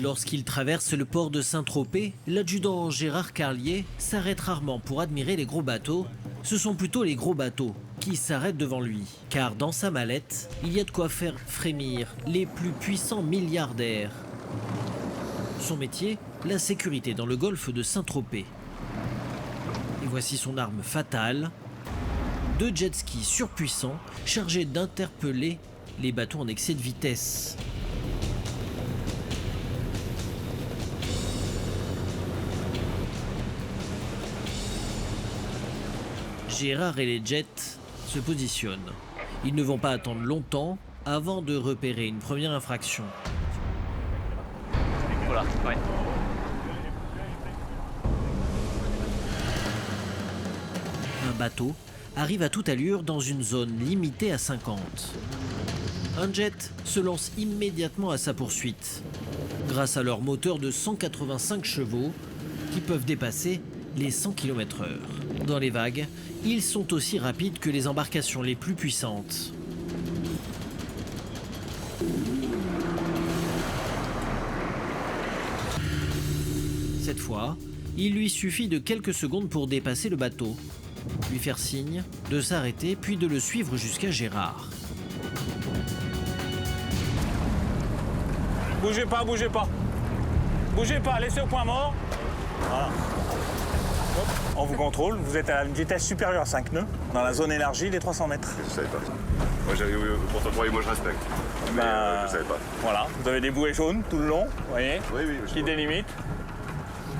Lorsqu'il traverse le port de Saint-Tropez, l'adjudant Gérard Carlier s'arrête rarement pour admirer les gros bateaux. Ce sont plutôt les gros bateaux qui s'arrêtent devant lui. Car dans sa mallette, il y a de quoi faire frémir les plus puissants milliardaires. Son métier, la sécurité dans le golfe de Saint-Tropez. Et voici son arme fatale. 2 jet skis surpuissants chargés d'interpeller les bateaux en excès de vitesse. Gérard et les jets se positionnent. Ils ne vont pas attendre longtemps avant de repérer une première infraction. Voilà, ouais. Un bateau arrive à toute allure dans une zone limitée à 50. Un jet se lance immédiatement à sa poursuite, grâce à leur moteur de 185 chevaux qui peuvent dépasser les 100 km/h. Dans les vagues, ils sont aussi rapides que les embarcations les plus puissantes. Cette fois, il lui suffit de quelques secondes pour dépasser le bateau, lui faire signe de s'arrêter puis de le suivre jusqu'à Gérard. Bougez pas, bougez pas. Bougez pas, laissez au point mort. Voilà. Hop, on vous contrôle, vous êtes à une vitesse supérieure à 5 nœuds, dans la zone élargie des 300 mètres. Je savais pas ça. Moi j'avais pourtant moi je respecte. Mais je savais pas. Voilà, vous avez des bouées jaunes tout le long, vous voyez, Oui, qui délimitent.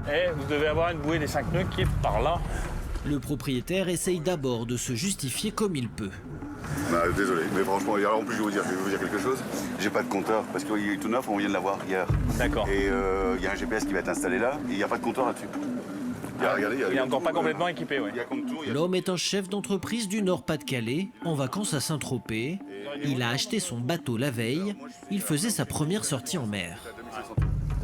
Et vous devez avoir une bouée des 5 nœuds qui est par là. Le propriétaire essaye d'abord de se justifier comme il peut. Bah, désolé, mais franchement, alors en plus je vais vous dire quelque chose. J'ai pas de compteur parce qu'il est tout neuf, on vient de l'avoir hier. D'accord. Et il y a un GPS qui va être installé là et il n'y a pas de compteur là-dessus. Regardez, Il est encore pas complètement équipé, oui. L'homme est un chef d'entreprise du Nord-Pas-de-Calais, en vacances à Saint-Tropez. Il a acheté son bateau la veille. Il faisait sa première sortie en mer.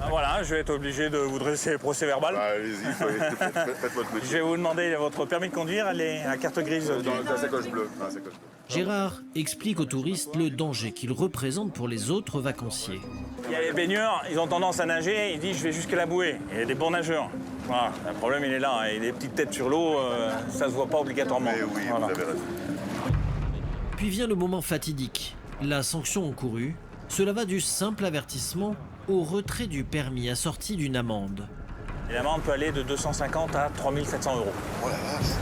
Ah, voilà, je vais être obligé de vous dresser le procès verbal. Bah, allez-y, faites votre métier. Je vais vous demander votre permis de conduire, la carte grise. Dans la sacoche bleue. Gérard explique aux touristes le danger qu'il représente pour les autres vacanciers. Il y a les baigneurs, ils ont tendance à nager, ils disent je vais jusqu'à la bouée. Il y a des bons nageurs. Voilà, le problème il est là, et les petites têtes sur l'eau, ça se voit pas obligatoirement. Mais oui, Voilà. vous avez raison. Puis vient le moment fatidique, la sanction encourue. Cela va du simple avertissement au retrait du permis assorti d'une amende. Et l'amende peut aller de 250 à 3700 €. Oh la vache.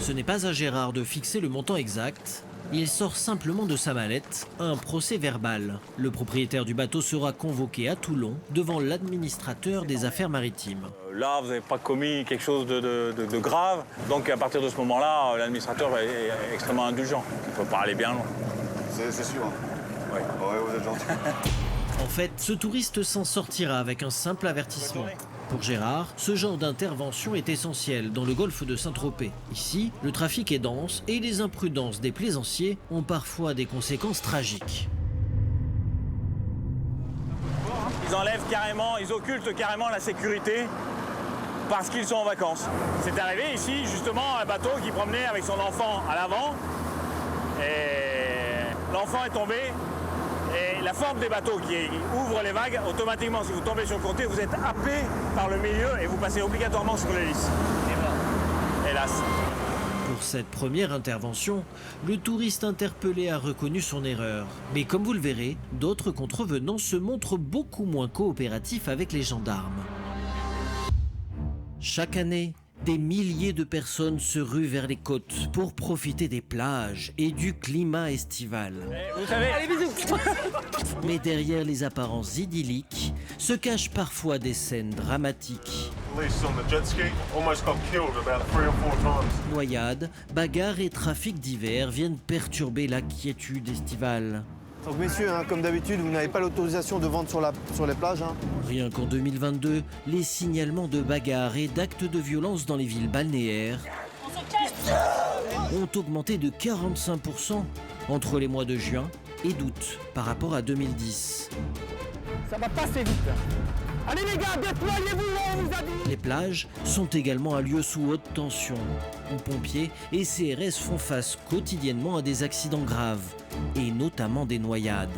Ce n'est pas à Gérard de fixer le montant exact. Il sort simplement de sa mallette un procès verbal. Le propriétaire du bateau sera convoqué à Toulon devant l'administrateur des affaires maritimes. Là, vous n'avez pas commis quelque chose de grave. Donc à partir de ce moment-là, l'administrateur est extrêmement indulgent. Il ne peut pas aller bien loin. C'est sûr. Hein. Ouais. Ouais, vous êtes gentil. En fait, ce touriste s'en sortira avec un simple avertissement. Pour Gérard, ce genre d'intervention est essentiel dans le golfe de Saint-Tropez. Ici, le trafic est dense et les imprudences des plaisanciers ont parfois des conséquences tragiques. Ils enlèvent carrément, ils occultent carrément la sécurité parce qu'ils sont en vacances. C'est arrivé ici, justement, un bateau qui promenait avec son enfant à l'avant. Et l'enfant est tombé. Et la forme des bateaux qui ouvrent les vagues, automatiquement, si vous tombez sur le côté, vous êtes happé par le milieu et vous passez obligatoirement sur l'hélice. Hélas. Pour cette première intervention, le touriste interpellé a reconnu son erreur. Mais comme vous le verrez, d'autres contrevenants se montrent beaucoup moins coopératifs avec les gendarmes. Chaque année, des milliers de personnes se ruent vers les côtes pour profiter des plages et du climat estival. Vous savez, allez, bisous. Mais derrière les apparences idylliques se cachent parfois des scènes dramatiques. Noyades, bagarres et trafic divers viennent perturber la quiétude estivale. Donc messieurs, comme d'habitude, vous n'avez pas l'autorisation de vendre sur les plages. Rien qu'en 2022, les signalements de bagarres et d'actes de violence dans les villes balnéaires ont augmenté de 45% entre les mois de juin et d'août par rapport à 2010. Ça va passer vite. Allez les gars, déployez-vous, on vous a dit. Les plages sont également un lieu sous haute tension, où pompiers et CRS font face quotidiennement à des accidents graves, et notamment des noyades.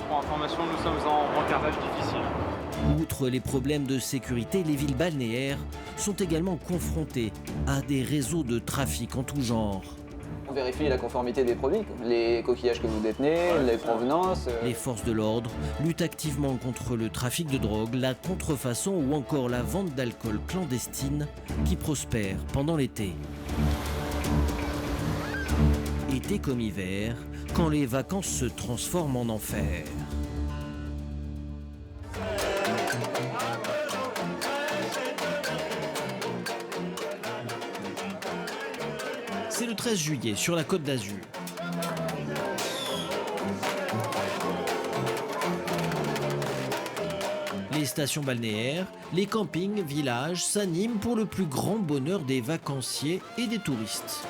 Pour information, nous sommes en caravage difficile. Outre les problèmes de sécurité, les villes balnéaires sont également confrontées à des réseaux de trafic en tout genre. On vérifie la conformité des produits, les coquillages que vous détenez, les provenances. Les forces de l'ordre luttent activement contre le trafic de drogue, la contrefaçon ou encore la vente d'alcool clandestine qui prospère pendant l'été. Été comme hiver, quand les vacances se transforment en enfer. C'est le 13 juillet sur la Côte d'Azur. Les stations balnéaires, les campings, villages s'animent pour le plus grand bonheur des vacanciers et des touristes.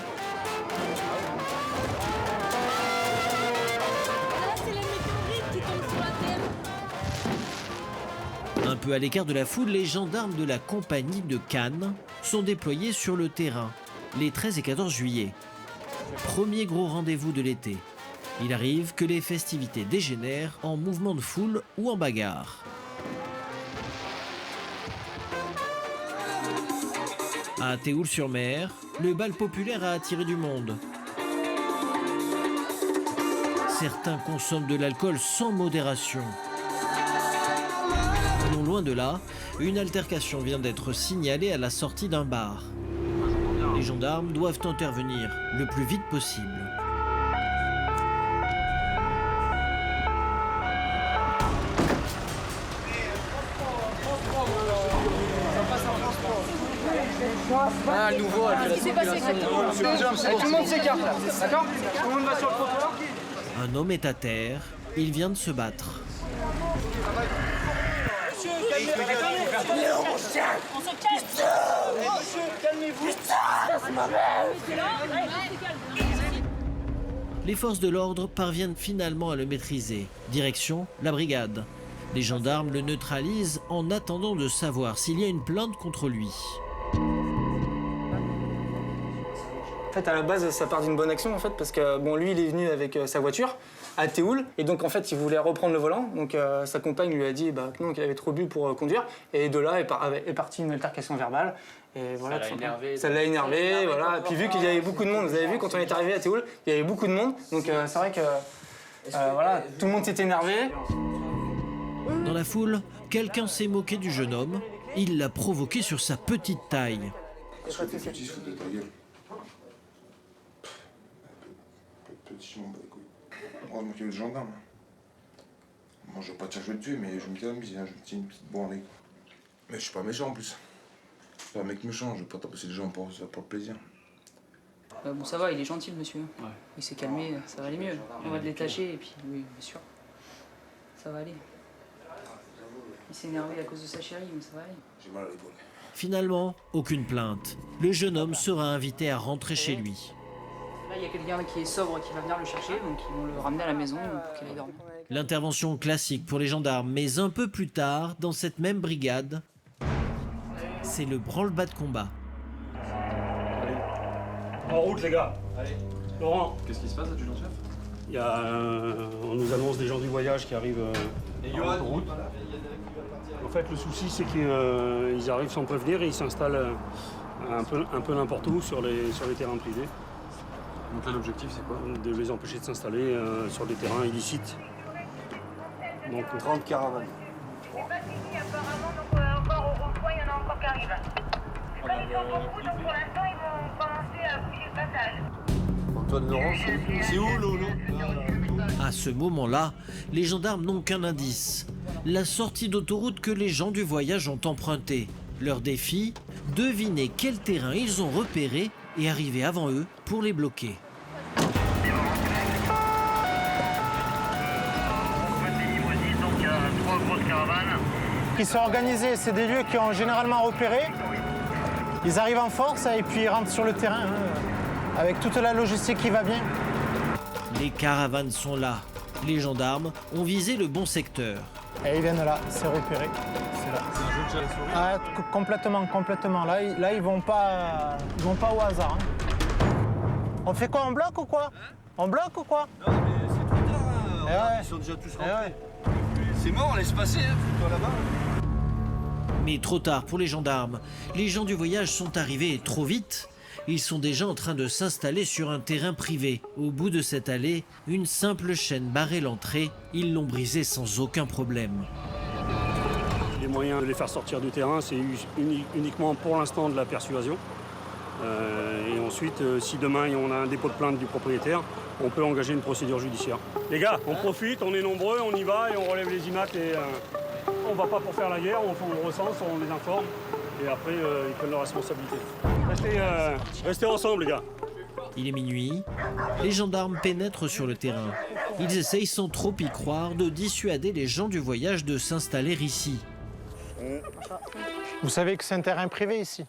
C'est la météorite qui tombe sur la terre. Un peu à l'écart de la foule, les gendarmes de la compagnie de Cannes sont déployés sur le terrain les 13 et 14 juillet. Premier gros rendez-vous de l'été. Il arrive que les festivités dégénèrent en mouvement de foule ou en bagarre. À Théoul-sur-Mer, le bal populaire a attiré du monde. Certains consomment de l'alcool sans modération. Non loin de là, une altercation vient d'être signalée à la sortie d'un bar. Les gendarmes doivent intervenir le plus vite possible. Ah, le nouveau, Qu'est-ce qui s'est passé exactement? Tout le monde s'écarte là, d'accord? Tout le monde va sur le trottoir. Un homme est à terre, il vient de se battre. On se calme. Calmez-vous. Les forces de l'ordre parviennent finalement à le maîtriser. Direction la brigade. Les gendarmes le neutralisent en attendant de savoir s'il y a une plainte contre lui. En fait, à la base, ça part d'une bonne action, en fait, parce que bon, lui, il est venu avec sa voiture à Théoul, et donc en fait, il voulait reprendre le volant. Donc sa compagne lui a dit que non, qu'il avait trop bu pour conduire, et de là est partie une altercation verbale. Et voilà, ça l'a énervé, voilà. Puis vu qu'il y avait beaucoup de monde, vous avez vu quand on est arrivé à Théoul, il y avait beaucoup de monde, donc c'est vrai que voilà, tout le monde s'est énervé. Dans la foule, quelqu'un s'est moqué du jeune homme. Il l'a provoqué sur sa petite taille. Petit, fous de ta gueule. Petit, je m'en bats les couilles. Moi, je m'occupe de gendarme. Moi, je vais pas te dire que je vais te tuer, mais je me calme, je me tiens une petite branlée. Mais je suis pas méchant en plus. Je suis pas un mec méchant, je vais pas taper les gens pour le plaisir. Bon, ça va, il est gentil, le monsieur. Ouais. Il s'est calmé, ça va aller mieux. On va le détacher, et puis, oui, bien sûr. Ça va aller. Il s'est énervé à cause de sa chérie, mais ça va aller. J'ai mal à l'épaule. Finalement, aucune plainte. Le jeune homme sera invité à rentrer chez lui. Là, il y a quelqu'un qui est sobre qui va venir le chercher, donc ils vont le ramener à la maison pour qu'il aille dormir. L'intervention classique pour les gendarmes, mais un peu plus tard, dans cette même brigade, c'est le branle-bas de combat. En route, les gars. Allez. Laurent. Qu'est-ce qui se passe, adjudant-chef? Il y a, on nous annonce des gens du voyage qui arrivent en route. En fait, le souci, c'est qu'ils arrivent sans prévenir et ils s'installent un peu n'importe où sur les terrains privés. Donc là, l'objectif, c'est quoi? De les empêcher de s'installer sur des terrains illicites. Donc 30 caravanes. Apparemment, donc encore au rond-point, il y en a encore qui arrivent. Comme ils sont beaucoup, donc pour l'instant, ils vont commencer à fouiller le passage. Antoine Laurent, c'est où, Lolo? À ce moment-là, les gendarmes n'ont qu'un indice. La sortie d'autoroute que les gens du voyage ont empruntée. Leur défi, deviner quel terrain ils ont repéré et arriver avant eux pour les bloquer. Qui sont organisés, c'est des lieux qui ont généralement repéré. Ils arrivent en force et puis ils rentrent sur le terrain, avec toute la logistique qui va bien. Les caravanes sont là. Les gendarmes ont visé le bon secteur. Et ils viennent là, c'est repéré. C'est là. C'est un jeu de chat et souris? Ah, complètement. Là, ils vont pas au hasard. On fait quoi, en bloc ou quoi? En bloc ou quoi? Non, mais c'est tout le temps, hein. Ouais. Ils sont déjà tous rentrés. C'est mort, laisse passer, hein, fous-toi là-bas. Mais trop tard pour les gendarmes. Les gens du voyage sont arrivés trop vite. Ils sont déjà en train de s'installer sur un terrain privé. Au bout de cette allée, une simple chaîne barrait l'entrée. Ils l'ont brisée sans aucun problème. Les moyens de les faire sortir du terrain, c'est uniquement pour l'instant de la persuasion. Et ensuite, si demain on a un dépôt de plainte du propriétaire, on peut engager une procédure judiciaire. Les gars, on profite, on est nombreux, on y va et on relève les IMAT. Et, on va pas pour faire la guerre, on recense, on les informe. Et après, ils prennent leurs responsabilités. Restez ensemble, les gars. Il est minuit. Les gendarmes pénètrent sur le terrain. Ils essayent sans trop y croire de dissuader les gens du voyage de s'installer ici. Vous savez que c'est un terrain privé ici?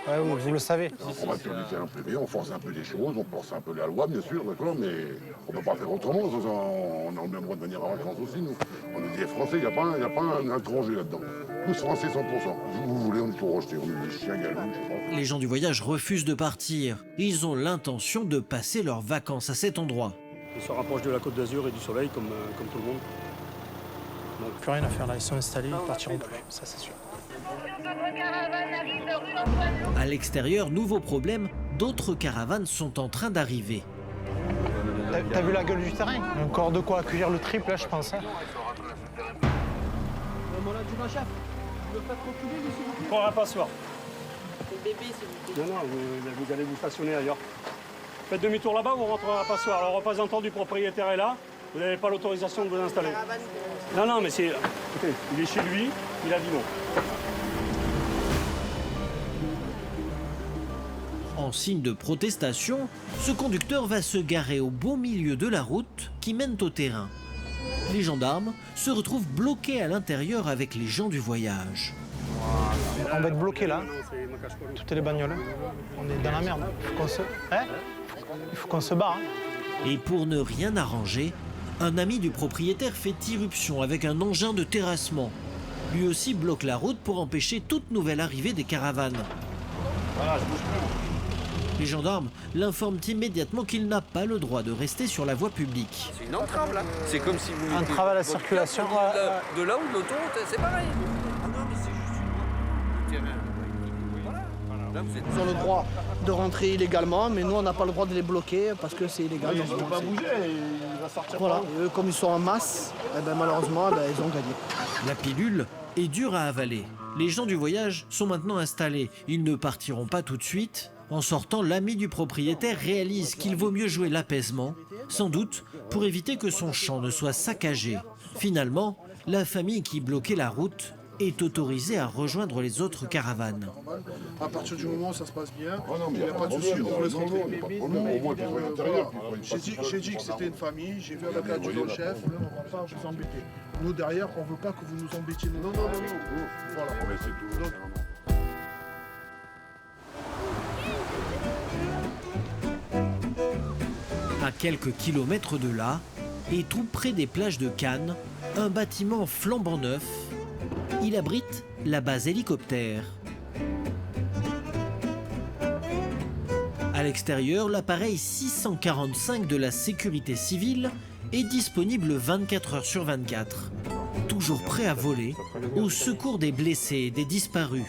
Ouais, vous le savez. On va sur du terrain privé, on force un peu les choses, on force un peu la loi, bien sûr, d'accord, mais on ne peut pas faire autrement. On a le même droit de venir en vacances aussi, nous. On est des Français, il n'y a pas un étranger là-dedans. Tous Français 100%. Vous voulez, on est tout rejeté, on est des chiens galous, je sais pas. Les gens du voyage refusent de partir. Ils ont l'intention de passer leurs vacances à cet endroit. Ils se rapprochent de la Côte d'Azur et du soleil, comme tout le monde. Donc, plus rien à faire là, ils sont installés, ils ne partiront plus, ça c'est sûr. À l'extérieur, nouveau problème, d'autres caravanes sont en train d'arriver. T'as vu la gueule du terrain? Encore de quoi accueillir le triple là, je pense. Hein. Pour un passoire. Non, vous allez vous stationner ailleurs. Faites demi-tour là-bas, vous rentrez à la passoire. Le représentant du propriétaire est là. Vous n'avez pas l'autorisation de vous installer. Non, mais c'est... Écoutez, il est chez lui, il a dit non. En signe de protestation, ce conducteur va se garer au beau milieu de la route qui mène au terrain. Les gendarmes se retrouvent bloqués à l'intérieur avec les gens du voyage. On va être bloqués là, toutes les bagnoles. On est dans la merde. Il faut qu'on se barre. Hein. Et pour ne rien arranger, un ami du propriétaire fait irruption avec un engin de terrassement. Lui aussi bloque la route pour empêcher toute nouvelle arrivée des caravanes. Voilà, je bouge plus. Les gendarmes l'informent immédiatement qu'il n'a pas le droit de rester sur la voie publique. C'est une entrave là. C'est comme si vous... Entrave à la circulation. De là ou de l'autoroute, c'est pareil. Ah non, mais c'est juste une terrain. Voilà. Là, vous êtes... Ils ont le droit de rentrer illégalement, mais nous, on n'a pas le droit de les bloquer parce que c'est illégal. Il ne peut pas bouger, il va sortir. Voilà, et eux, comme ils sont en masse, malheureusement, ils ont gagné. La pilule est dure à avaler. Les gens du voyage sont maintenant installés. Ils ne partiront pas tout de suite. En sortant, l'ami du propriétaire réalise qu'il vaut mieux jouer l'apaisement, sans doute pour éviter que son champ ne soit saccagé. Finalement, la famille qui bloquait la route est autorisée à rejoindre les autres caravanes. À partir du moment où ça se passe bien, il n'y a pas de souci, on laisse rentrer. J'ai dit que c'était une famille, j'ai vu avec l'adjudant-chef, on ne va pas vous embêter. Nous, derrière, on ne veut pas que vous nous embêtiez. Non. Voilà. Donc, à quelques kilomètres de là, et tout près des plages de Cannes, un bâtiment flambant neuf. Il abrite la base hélicoptère. À l'extérieur, l'appareil 645 de la sécurité civile est disponible 24 heures sur 24. Toujours prêt à voler, au secours des blessés et des disparus.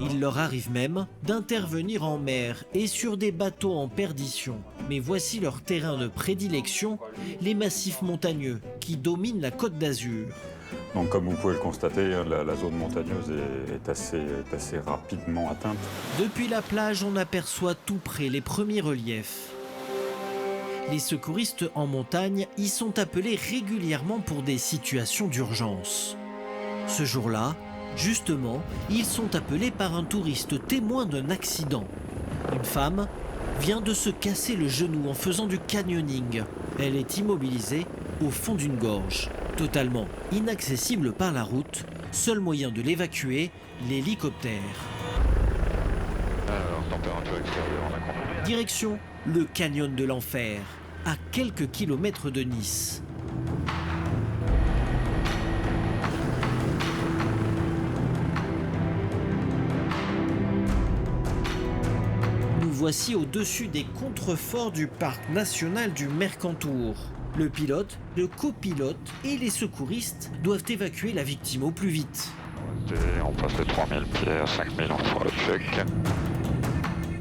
Il leur arrive même d'intervenir en mer et sur des bateaux en perdition. Mais voici leur terrain de prédilection, les massifs montagneux qui dominent la Côte d'Azur. Donc comme vous pouvez le constater, la zone montagneuse est assez rapidement atteinte. Depuis la plage, on aperçoit tout près les premiers reliefs. Les secouristes en montagne y sont appelés régulièrement pour des situations d'urgence. Ce jour-là, justement, ils sont appelés par un touriste témoin d'un accident. Une femme vient de se casser le genou en faisant du canyoning. Elle est immobilisée au fond d'une gorge. Totalement inaccessible par la route, seul moyen de l'évacuer, l'hélicoptère. Température extérieure, on a compris. Direction le canyon de l'enfer, à quelques kilomètres de Nice. Nous voici au-dessus des contreforts du parc national du Mercantour. Le pilote, le copilote et les secouristes doivent évacuer la victime au plus vite. On passe les 3000 pieds à 5000, on fera le check.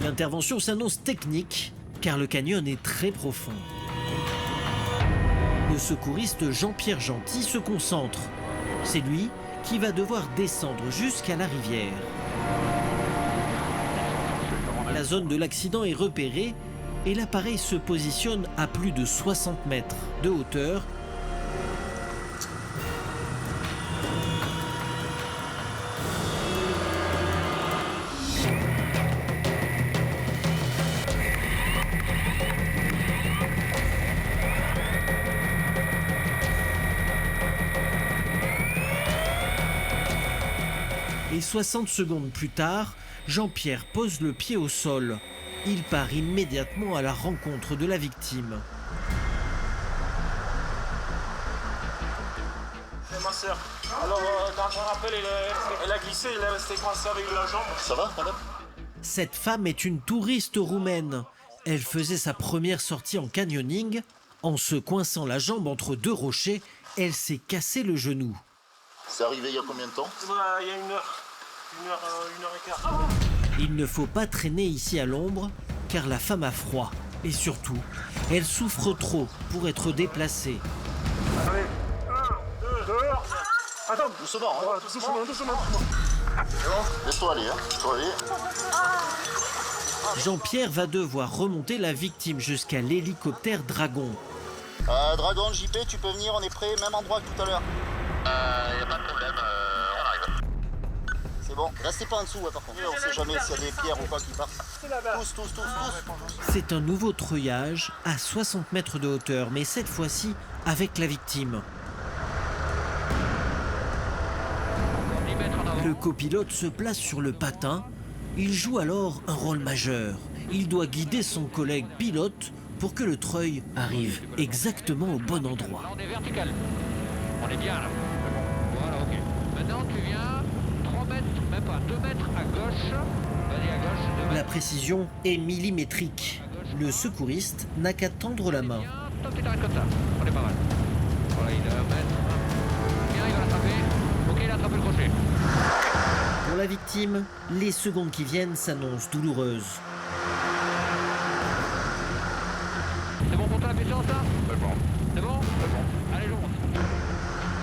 L'intervention s'annonce technique car le canyon est très profond. Le secouriste Jean-Pierre Gentil se concentre. C'est lui qui va devoir descendre jusqu'à la rivière. La zone de l'accident est repérée et l'appareil se positionne à plus de 60 mètres de hauteur. Et 60 secondes plus tard, Jean-Pierre pose le pied au sol. Il part immédiatement à la rencontre de la victime. C'est ma soeur. Alors, quand je rappelle, elle a glissé, elle est restée coincée avec la jambe. Ça va, madame? Cette femme est une touriste roumaine. Elle faisait sa première sortie en canyoning. En se coinçant la jambe entre deux rochers, elle s'est cassé le genou. C'est arrivé il y a combien de temps? Il y a une heure et quart. Il ne faut pas traîner ici à l'ombre, car la femme a froid. Et surtout, elle souffre trop pour être déplacée. Allez, 1, 2, dehors. Attends, doucement, hein. doucement. C'est bon? Laisse-toi aller, hein. Laisse-toi aller. Jean-Pierre va devoir remonter la victime jusqu'à l'hélicoptère Dragon. Dragon, JP, tu peux venir, on est prêt, même endroit que tout à l'heure. Y a pas de problème, on arrive. C'est bon, restez pas en dessous, par contre. On sait jamais s'il y a des pierres ou quoi qui partent. Tous. C'est un nouveau treuillage à 60 mètres de hauteur, mais cette fois-ci avec la victime. Le copilote se place sur le patin. Il joue alors un rôle majeur. Il doit guider son collègue pilote pour que le treuil arrive exactement au bon endroit. Là, on est vertical. On est bien là. Voilà, ok. Maintenant, tu viens 3 mètres, même pas 2 mètres à gauche. Vas-y, à gauche. 2 mètres. La précision est millimétrique. Le secouriste n'a qu'à tendre la main. Top, tu t'arrêtes comme ça. On est pas mal. Voilà, il est à 1 mètre. Bien, il va l'attraper. Ok, il a attrapé le crochet. Pour la victime, les secondes qui viennent s'annoncent douloureuses. C'est bon pour toi la puissance là? C'est bon? Allez, j'ouvre.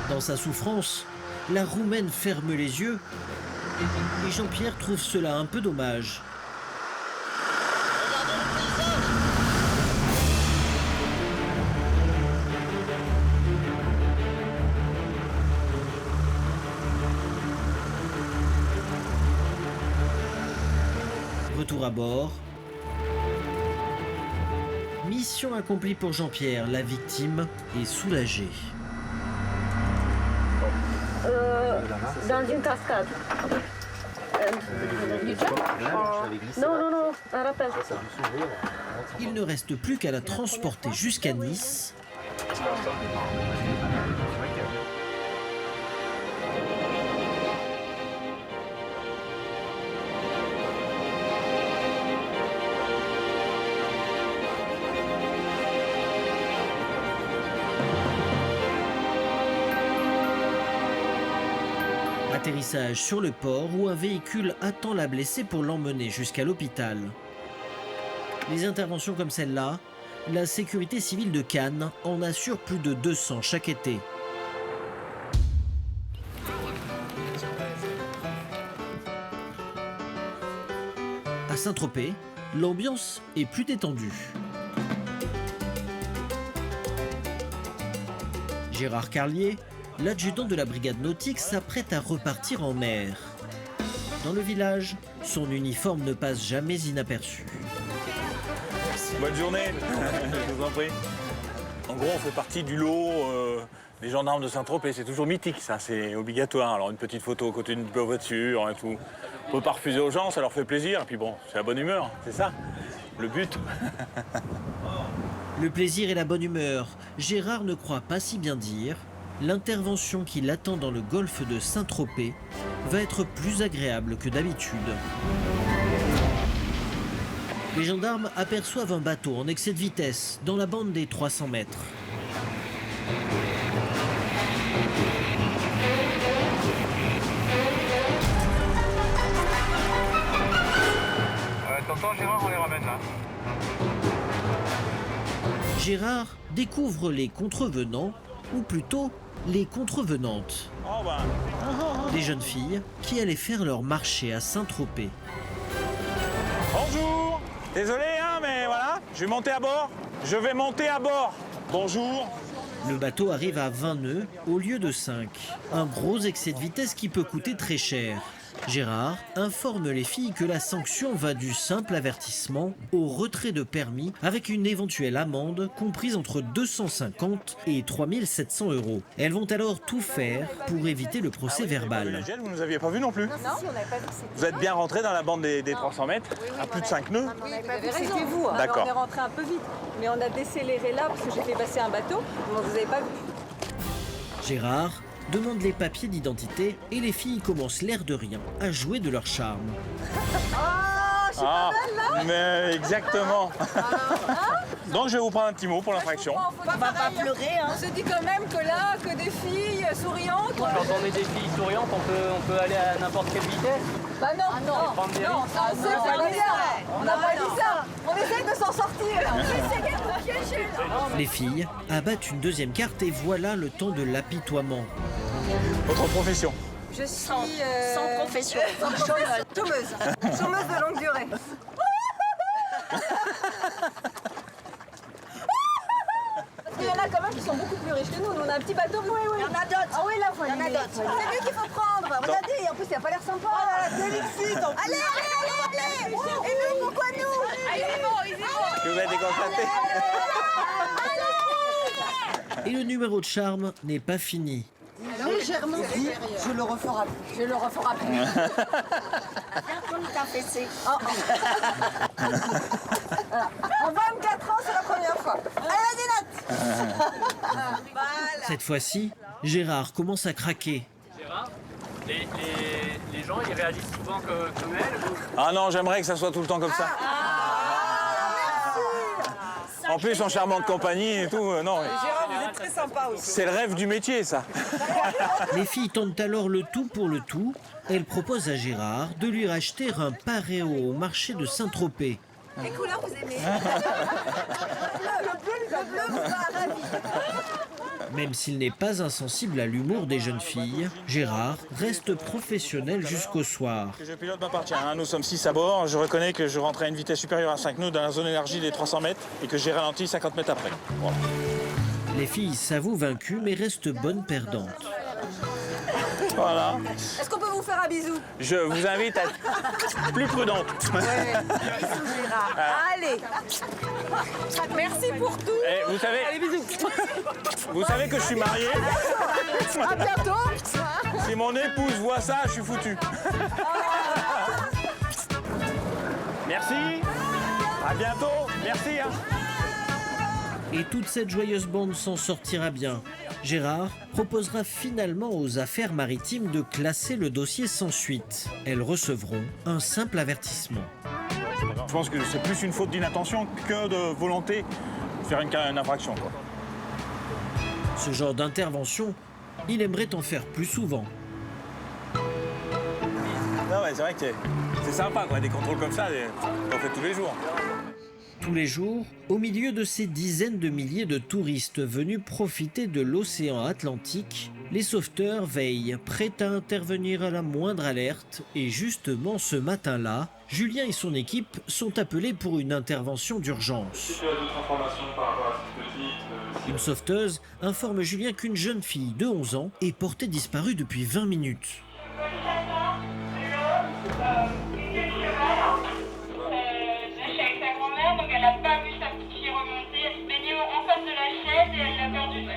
Dans sa souffrance, la Roumaine ferme les yeux et Jean-Pierre trouve cela un peu dommage. Retour à bord. Mission accomplie pour Jean-Pierre, la victime est soulagée. Dans une cascade. Non, un rappel. Il ne reste plus qu'à la transporter jusqu'à Nice. Atterrissage sur le port où un véhicule attend la blessée pour l'emmener jusqu'à l'hôpital. Les interventions comme celle-là, la sécurité civile de Cannes en assure plus de 200 chaque été. À Saint-Tropez, l'ambiance est plus détendue. Gérard Carlier, l'adjudant de la brigade nautique, s'apprête à repartir en mer. Dans le village, son uniforme ne passe jamais inaperçu. Bonne journée, je vous en prie. En gros, on fait partie du lot des gendarmes de Saint-Tropez. C'est toujours mythique, ça, c'est obligatoire. Alors une petite photo à côté d'une voiture et tout. On peut pas refuser aux gens, ça leur fait plaisir. Et puis bon, c'est la bonne humeur, c'est ça, le but. Le plaisir et la bonne humeur, Gérard ne croit pas si bien dire. L'intervention qui l'attend dans le golfe de Saint-Tropez va être plus agréable que d'habitude. Les gendarmes aperçoivent un bateau en excès de vitesse dans la bande des 300 mètres. Gérard découvre les contrevenants, ou plutôt les contrevenantes. Oh ben. Des jeunes filles qui allaient faire leur marché à Saint-Tropez. Bonjour. Désolé, hein, mais voilà, je vais monter à bord. Je vais monter à bord. Bonjour. Le bateau arrive à 20 nœuds au lieu de 5. Un gros excès de vitesse qui peut coûter très cher. Gérard informe les filles que la sanction va du simple avertissement au retrait de permis avec une éventuelle amende comprise entre 250 et 3700 €. Elles vont alors tout faire pour éviter le procès verbal. Vous nous aviez pas vu non plus? Non, si, on n'avait pas vu. Vous êtes bien rentré dans la bande des 300 mètres, à plus de 5 nœuds? On n'avait pas vu que c'était vous. Hein. D'accord. On est rentré un peu vite, mais on a décéléré là parce que j'ai fait passer un bateau, donc vous n'avez pas vu. Gérard demande les papiers d'identité et les filles commencent l'air de rien à jouer de leur charme. Oh, je suis pas belle là? Mais exactement. Donc je vais vous prendre un petit mot pour l'infraction. On va pas pleurer. Hein. On se dit quand même que là, que des filles souriantes. Quand on est des filles souriantes, on peut aller à n'importe quelle vitesse. Bah non, ça on sait que c'est pas bien. On n'a pas dit ça. On essaye de s'en sortir. On essaye de nous piéger. Les filles abattent une deuxième carte et voilà le temps de l'apitoiement. Votre profession? Je suis sans profession. Chômeuse. Chômeuse de longue durée. Il y en a quand même qui sont beaucoup plus riches que nous. Nous, on a un petit bateau. Oui. Il y en a d'autres. Ah oui, là, il y en a d'autres. C'est lui qu'il faut prendre. Regardez, en plus, il n'a pas l'air sympa. Allez. Et nous, pourquoi nous? Il vous a déconcerté. Et le numéro de charme n'est pas fini. Légèrement supérieur. Je le referai plus. Viens comme ta fessée. Voilà. En 24 ans, c'est la première fois. Allez, vas-y, Nat. Cette fois-ci, Gérard commence à craquer. Gérard, les gens, ils réagissent souvent comme elle. Ah non, j'aimerais que ça soit tout le temps comme ça. En plus, en charmante compagnie et tout, non. Gérard, vous êtes très sympa aussi. C'est le rêve du métier, ça. Les filles tentent alors le tout pour le tout. Elles proposent à Gérard de lui racheter un paréo au marché de Saint-Tropez. Quelle couleur vous aimez? Le bleu vous a ravi. Même s'il n'est pas insensible à l'humour des jeunes filles, Gérard reste professionnel jusqu'au soir. Je pilote m'appartient. Nous sommes 6 à bord. Je reconnais que je rentrais à une vitesse supérieure à 5 nœuds dans la zone élargie des 300 mètres et que j'ai ralenti 50 mètres après. Voilà. Les filles s'avouent vaincues mais restent bonnes perdantes. Voilà. Est-ce qu'on peut vous faire un bisou? Je vous invite à être plus prudente. Ouais. Bisous, Gérard. Allez. Merci pour tout. Et vous savez, allez, bisous. Vous savez que je suis marié. À bientôt. Si mon épouse voit ça, je suis foutu. Merci. À bientôt. Merci. Hein. Et toute cette joyeuse bande s'en sortira bien. Gérard proposera finalement aux affaires maritimes de classer le dossier sans suite. Elles recevront un simple avertissement. Je pense que c'est plus une faute d'inattention que de volonté de faire une infraction, quoi. Ce genre d'intervention, il aimerait en faire plus souvent. Non, ouais, c'est vrai que c'est sympa, quoi. Des contrôles comme ça, on fait tous les jours. Tous les jours, au milieu de ces dizaines de milliers de touristes venus profiter de l'océan Atlantique, les sauveteurs veillent, prêts à intervenir à la moindre alerte. Et justement ce matin-là, Julien et son équipe sont appelés pour une intervention d'urgence. Une sauveteuse informe Julien qu'une jeune fille de 11 ans est portée disparue depuis 20 minutes.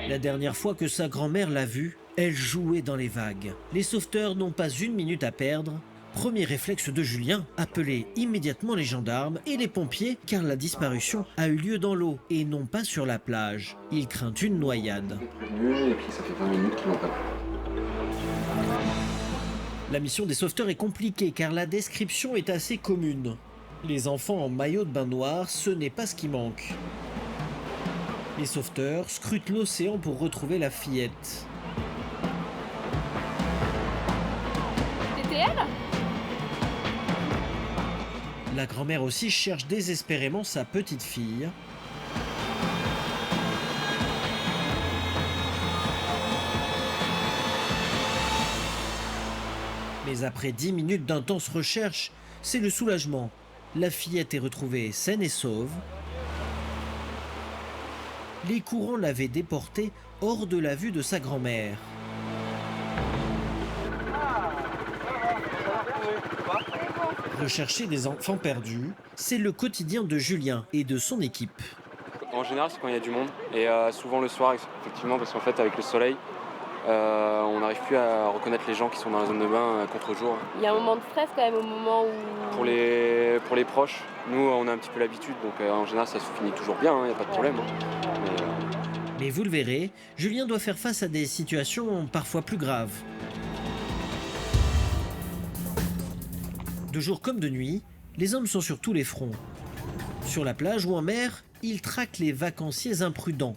La dernière fois que sa grand-mère l'a vue, elle jouait dans les vagues. Les sauveteurs n'ont pas une minute à perdre. Premier réflexe de Julien, appeler immédiatement les gendarmes et les pompiers car la disparition a eu lieu dans l'eau et non pas sur la plage. Il craint une noyade. Et puis ça fait 20 minutes qu'ils l'ont pas vu. La mission des sauveteurs est compliquée car la description est assez commune. Les enfants en maillot de bain noir, ce n'est pas ce qui manque. Les sauveteurs scrutent l'océan pour retrouver la fillette. C'était elle ? La grand-mère aussi cherche désespérément sa petite fille. Mais après 10 minutes d'intense recherche, c'est le soulagement. La fillette est retrouvée saine et sauve. Les courants l'avaient déportée hors de la vue de sa grand-mère. Rechercher des enfants perdus, c'est le quotidien de Julien et de son équipe. En général, c'est quand il y a du monde. Et souvent le soir, effectivement, parce qu'en fait, avec le soleil, on n'arrive plus à reconnaître les gens qui sont dans la zone de bain contre-jour. Il y a un moment de stress quand même au moment où... Pour les proches, nous, on a un petit peu l'habitude. Donc en général, ça se finit toujours bien, il n'y a pas de problème. Mais vous le verrez, Julien doit faire face à des situations parfois plus graves. De jour comme de nuit, les hommes sont sur tous les fronts. Sur la plage ou en mer, ils traquent les vacanciers imprudents.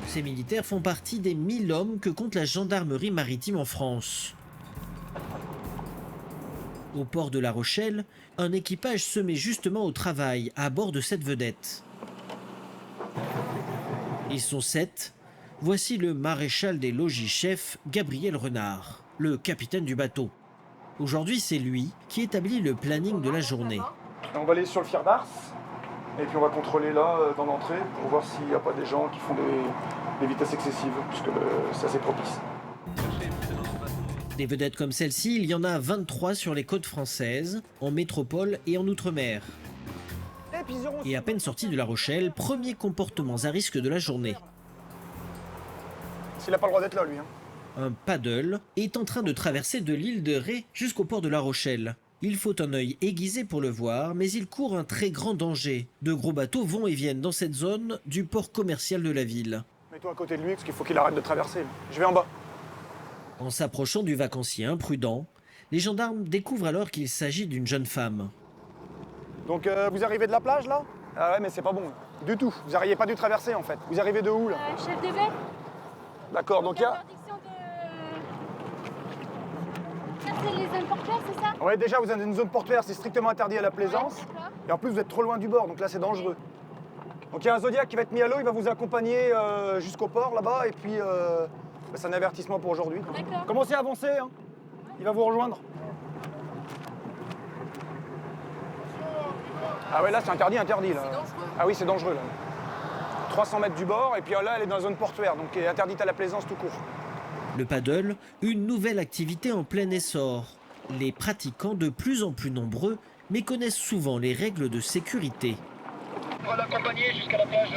Ces militaires font partie des 1000 hommes que compte la gendarmerie maritime en France. Au port de La Rochelle, un équipage se met justement au travail à bord de cette vedette. Ils sont 7. Voici le maréchal des logis-chefs, Gabriel Renard, le capitaine du bateau. Aujourd'hui, c'est lui qui établit le planning de la journée. On va aller sur le Fier d'Ars, et puis on va contrôler là, dans l'entrée, pour voir s'il n'y a pas des gens qui font des vitesses excessives, puisque c'est assez propice. Des vedettes comme celle-ci, il y en a 23 sur les côtes françaises, en métropole et en outre-mer. Et à peine sorti de La Rochelle, premiers comportements à risque de la journée. S'il n'a pas le droit d'être là, lui. Un paddle est en train de traverser de l'île de Ré jusqu'au port de La Rochelle. Il faut un œil aiguisé pour le voir, mais il court un très grand danger. De gros bateaux vont et viennent dans cette zone du port commercial de la ville. Mets-toi à côté de lui, parce qu'il faut qu'il arrête de traverser. Je vais en bas. En s'approchant du vacancier imprudent, les gendarmes découvrent alors qu'il s'agit d'une jeune femme. Donc vous arrivez de la plage, là? Ah ouais, mais c'est pas bon. Du tout. Vous n'auriez pas dû traverser, en fait. Vous arrivez de où, là? Chef de baie. D'accord, donc il y a... C'est les zones portuaires, c'est ça? Ouais, déjà, vous êtes dans une zone portuaire, c'est strictement interdit à la plaisance. Et en plus, vous êtes trop loin du bord, donc là, c'est dangereux. Donc il y a un Zodiac qui va être mis à l'eau, il va vous accompagner jusqu'au port, là-bas, et puis c'est un avertissement pour aujourd'hui. Commencez à avancer, hein. Il va vous rejoindre. Ah ouais, là, c'est interdit, là. Ah oui, c'est dangereux, là. 300 mètres du bord, et puis là, elle est dans la zone portuaire, donc elle est interdite à la plaisance tout court. Le paddle, une nouvelle activité en plein essor. Les pratiquants, de plus en plus nombreux, méconnaissent souvent les règles de sécurité. On va l'accompagner jusqu'à la plage,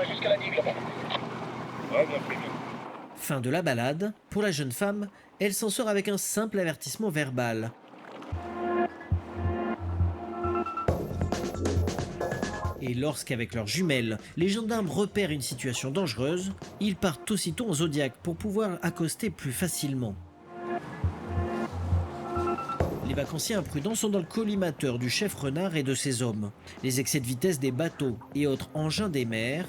jusqu'à la digue là-bas. Ouais, bien pris. Fin de la balade. Pour la jeune femme, elle s'en sort avec un simple avertissement verbal. Et lorsqu'avec leurs jumelles, les gendarmes repèrent une situation dangereuse, ils partent aussitôt en Zodiac pour pouvoir accoster plus facilement. Les vacanciers imprudents sont dans le collimateur du chef Renard et de ses hommes. Les excès de vitesse des bateaux et autres engins des mers,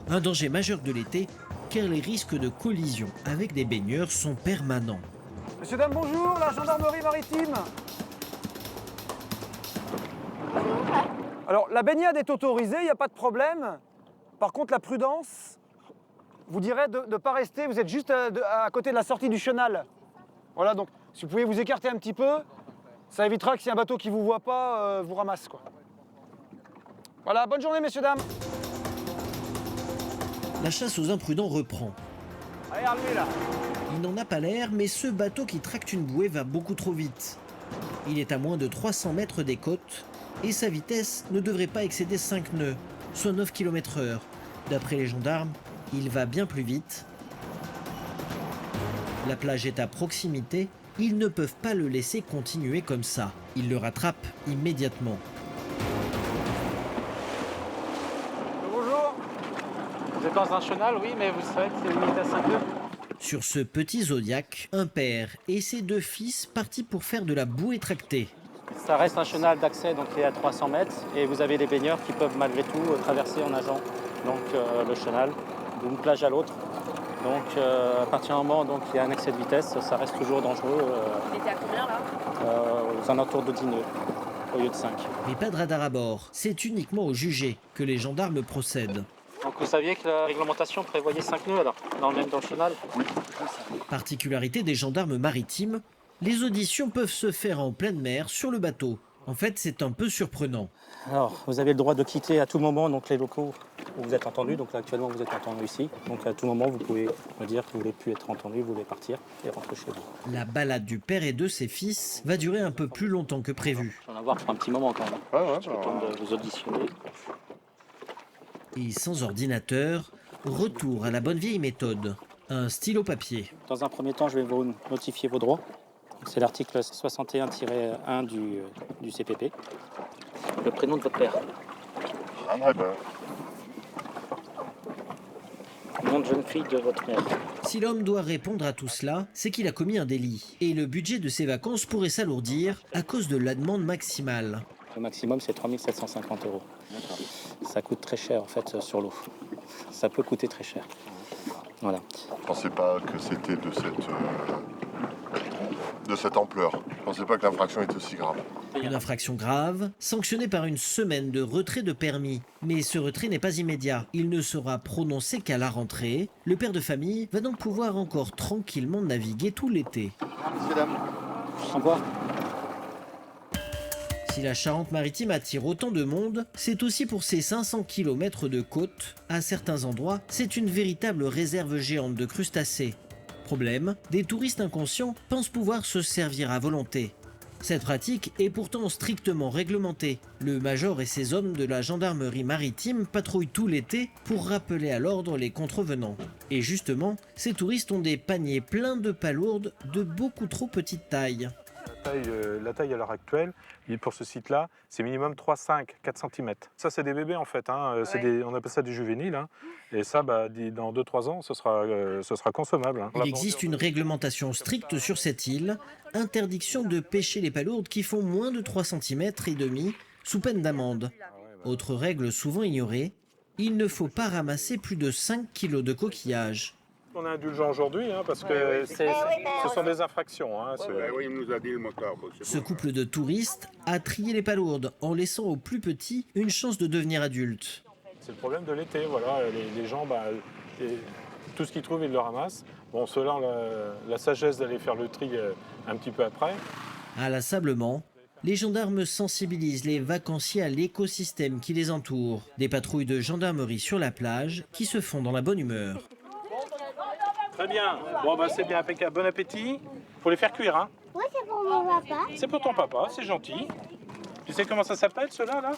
un danger majeur de l'été, car les risques de collision avec des baigneurs sont permanents. Monsieur, dame, bonjour, la gendarmerie maritime. Alors, la baignade est autorisée, il n'y a pas de problème. Par contre, la prudence, vous dirais de ne pas rester, vous êtes juste à côté de la sortie du chenal. Voilà, donc, si vous pouvez vous écarter un petit peu, ça évitera que si un bateau qui ne vous voit pas, vous ramasse, quoi. Voilà, bonne journée, messieurs, dames. La chasse aux imprudents reprend. Allez, armez là. Il n'en a pas l'air, mais ce bateau qui tracte une bouée va beaucoup trop vite. Il est à moins de 300 mètres des côtes et sa vitesse ne devrait pas excéder 5 nœuds, soit 9 km/h. D'après les gendarmes, il va bien plus vite. La plage est à proximité, ils ne peuvent pas le laisser continuer comme ça. Ils le rattrapent immédiatement. Bonjour. Vous êtes dans un chenal, oui, mais vous savez que c'est limité à 5 nœuds. Sur ce petit Zodiac, un père et ses 2 fils partis pour faire de la bouée tractée. Ça reste un chenal d'accès, donc il est à 300 mètres, et vous avez des baigneurs qui peuvent malgré tout traverser en nageant donc, le chenal d'une plage à l'autre. Donc à partir du moment où il y a un excès de vitesse, ça reste toujours dangereux. Il était à combien là Aux alentours de 10 nœuds au lieu de 5. Mais pas de radar à bord, c'est uniquement au jugé que les gendarmes procèdent. Donc vous saviez que la réglementation prévoyait 5 nœuds alors, dans le chenal? Oui. Particularité des gendarmes maritimes, Les auditions peuvent se faire en pleine mer sur le bateau. En fait, c'est un peu surprenant. Alors, vous avez le droit de quitter à tout moment donc, les locaux où vous êtes entendu. Donc là, actuellement, vous êtes entendu ici. Donc à tout moment, vous pouvez me dire que vous ne voulez plus être entendu, vous voulez partir et rentrer chez vous. La balade du père et de ses fils va durer un peu plus longtemps que prévu. Je vais en avoir pour un petit moment quand même. Je vais attendre de vous auditionner. Et sans ordinateur, retour à la bonne vieille méthode. Un stylo papier. Dans un premier temps, je vais vous notifier vos droits. C'est l'article 61-1 du CPP. Le prénom de votre père. Nom de jeune fille de votre mère. Si l'homme doit répondre à tout cela, c'est qu'il a commis un délit. Et le budget de ses vacances pourrait s'alourdir à cause de la demande maximale. Le maximum, c'est 3 750 €. Ça coûte très cher, en fait, sur l'eau. Ça peut coûter très cher. Voilà. Je ne pensais pas que c'était de cette ampleur. Je ne pensais pas que l'infraction était aussi grave. Une infraction grave, sanctionnée par une semaine de retrait de permis. Mais ce retrait n'est pas immédiat. Il ne sera prononcé qu'à la rentrée. Le père de famille va donc pouvoir encore tranquillement naviguer tout l'été. Mesdames, au revoir. Si la Charente-Maritime attire autant de monde, c'est aussi pour ses 500 km de côte. À certains endroits, c'est une véritable réserve géante de crustacés. Problème, des touristes inconscients pensent pouvoir se servir à volonté. Cette pratique est pourtant strictement réglementée. Le major et ses hommes de la gendarmerie maritime patrouillent tout l'été pour rappeler à l'ordre les contrevenants. Et justement, ces touristes ont des paniers pleins de palourdes de beaucoup trop petite taille. La taille à l'heure actuelle, pour ce site-là, c'est minimum 3,5, 4 cm. Ça, c'est des bébés en fait. On appelle ça des juvéniles. Et ça, dans 2-3 ans, ce sera consommable. Il existe une réglementation stricte sur cette île. Interdiction de pêcher les palourdes qui font moins de 3,5 cm sous peine d'amende. Autre règle souvent ignorée, il ne faut pas ramasser plus de 5 kg de coquillages. On est indulgent aujourd'hui parce que ce sont des infractions. Oui, il nous a dit le moteur. Ce couple de touristes a trié les palourdes en laissant aux plus petits une chance de devenir adultes. C'est le problème de l'été. Voilà. Les gens, tout ce qu'ils trouvent, ils le ramassent. Bon, ceux-là ont la sagesse d'aller faire le tri un petit peu après. Inlassablement, les gendarmes sensibilisent les vacanciers à l'écosystème qui les entoure. Des patrouilles de gendarmerie sur la plage qui se font dans la bonne humeur. Très bien. Bon, c'est bien, impeccable. Bon appétit. Faut les faire cuire, Oui, c'est pour mon papa. C'est pour ton papa, c'est gentil. Tu sais comment ça s'appelle, ceux-là, là?